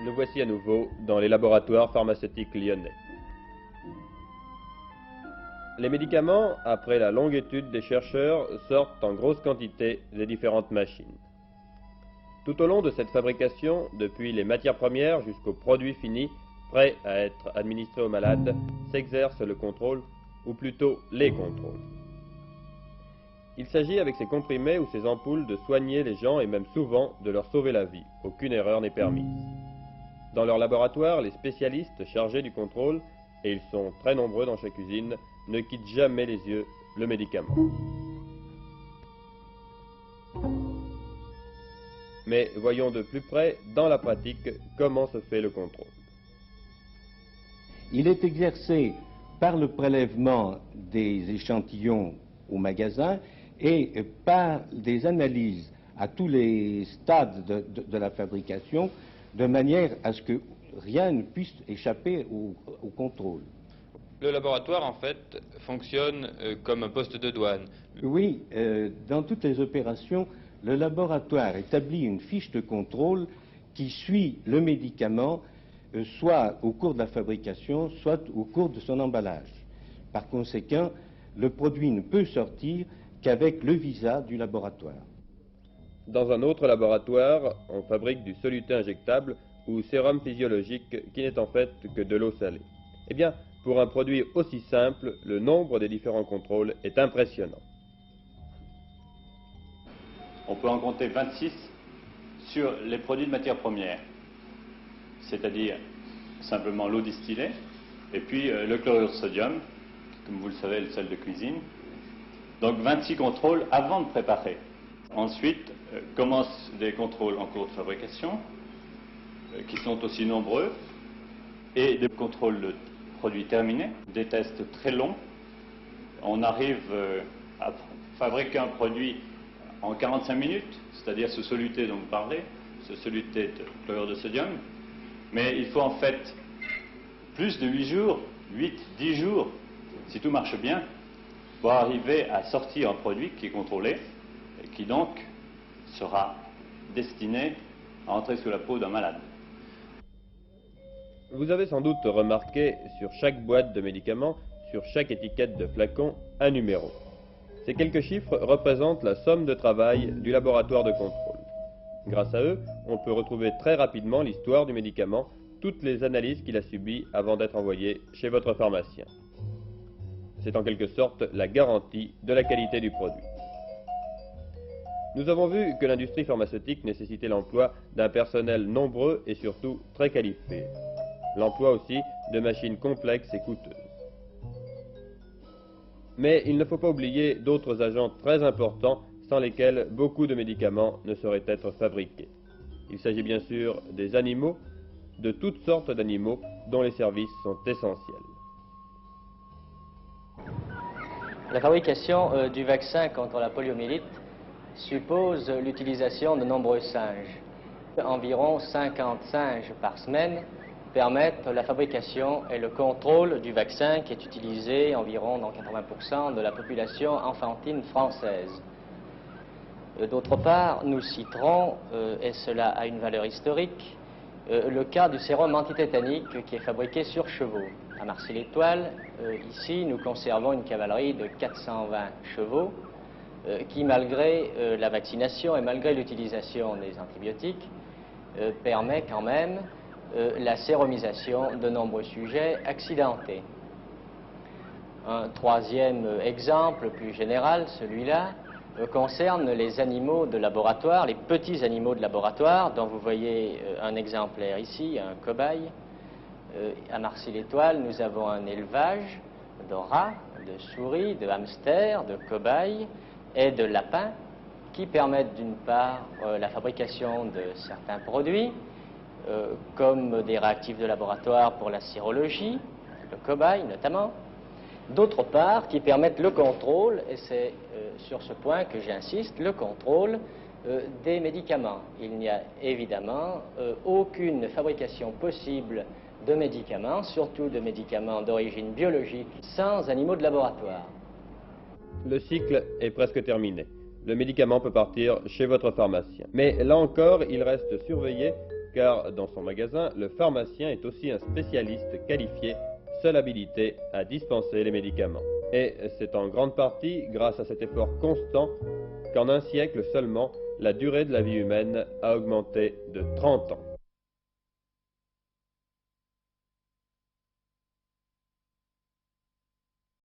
Nous voici à nouveau dans les laboratoires pharmaceutiques lyonnais. Les médicaments, après la longue étude des chercheurs, sortent en grosse quantité des différentes machines. Tout au long de cette fabrication, depuis les matières premières jusqu'aux produits finis, prêts à être administrés aux malades, s'exerce le contrôle, ou plutôt les contrôles. Il s'agit avec ces comprimés ou ces ampoules de soigner les gens et même souvent de leur sauver la vie. Aucune erreur n'est permise. Dans leur laboratoire, les spécialistes chargés du contrôle, et ils sont très nombreux dans chaque usine, ne quittent jamais les yeux le médicament. Mais voyons de plus près, dans la pratique, comment se fait le contrôle. Il est exercé par le prélèvement des échantillons au magasin et par des analyses à tous les stades de la fabrication, de manière à ce que rien ne puisse échapper au contrôle. Le laboratoire, en fait, fonctionne comme un poste de douane. Oui, dans toutes les opérations, le laboratoire établit une fiche de contrôle qui suit le médicament, soit au cours de la fabrication, soit au cours de son emballage. Par conséquent, le produit ne peut sortir qu'avec le visa du laboratoire. Dans un autre laboratoire, on fabrique du soluté injectable ou sérum physiologique qui n'est en fait que de l'eau salée. Eh bien, pour un produit aussi simple, le nombre des différents contrôles est impressionnant. On peut en compter 26 sur les produits de matières premières, c'est-à-dire simplement l'eau distillée, et puis le chlorure de sodium, comme vous le savez, le sel de cuisine. Donc 26 contrôles avant de préparer. Ensuite, commencent des contrôles en cours de fabrication, qui sont aussi nombreux, et des contrôles de produits terminés, des tests très longs. On arrive à fabriquer un produit en 45 minutes, c'est-à-dire ce soluté dont vous parlez, ce soluté de chlorure de sodium, mais il faut en fait plus de 8 jours, 8-10 jours, si tout marche bien, pour arriver à sortir un produit qui est contrôlé et qui donc sera destiné à entrer sous la peau d'un malade. Vous avez sans doute remarqué sur chaque boîte de médicaments, sur chaque étiquette de flacon, un numéro. Ces quelques chiffres représentent la somme de travail du laboratoire de contrôle. Grâce à eux, on peut retrouver très rapidement l'histoire du médicament, toutes les analyses qu'il a subies avant d'être envoyé chez votre pharmacien. C'est en quelque sorte la garantie de la qualité du produit. Nous avons vu que l'industrie pharmaceutique nécessitait l'emploi d'un personnel nombreux et surtout très qualifié. L'emploi aussi de machines complexes et coûteuses. Mais il ne faut pas oublier d'autres agents très importants sans lesquels beaucoup de médicaments ne sauraient être fabriqués. Il s'agit bien sûr des animaux, de toutes sortes d'animaux dont les services sont essentiels. La fabrication du vaccin contre la poliomyélite suppose l'utilisation de nombreux singes. Environ 50 singes par semaine permettent la fabrication et le contrôle du vaccin qui est utilisé environ dans 80% de la population enfantine française. D'autre part, nous citerons, et cela a une valeur historique, le cas du sérum antitétanique qui est fabriqué sur chevaux. À Marcy-l'Étoile, ici, nous conservons une cavalerie de 420 chevaux qui, malgré la vaccination et malgré l'utilisation des antibiotiques, permet quand même la séromisation de nombreux sujets accidentés. Un troisième exemple, plus général, celui-là, concerne les animaux de laboratoire, les petits animaux de laboratoire, dont vous voyez un exemplaire ici, un cobaye. À Marcy-l'Étoile, nous avons un élevage de rats, de souris, de hamsters, de cobayes et de lapins qui permettent d'une part la fabrication de certains produits, comme des réactifs de laboratoire pour la sérologie, le cobaye notamment, d'autre part qui permettent le contrôle, et c'est sur ce point que j'insiste, le contrôle des médicaments. Il n'y a évidemment aucune fabrication possible de médicaments, surtout de médicaments d'origine biologique, sans animaux de laboratoire. Le cycle est presque terminé. Le médicament peut partir chez votre pharmacien. Mais là encore, il reste surveillé car dans son magasin, le pharmacien est aussi un spécialiste qualifié, seul habilité à dispenser les médicaments. Et c'est en grande partie grâce à cet effort constant qu'en un siècle seulement, la durée de la vie humaine a augmenté de 30 ans.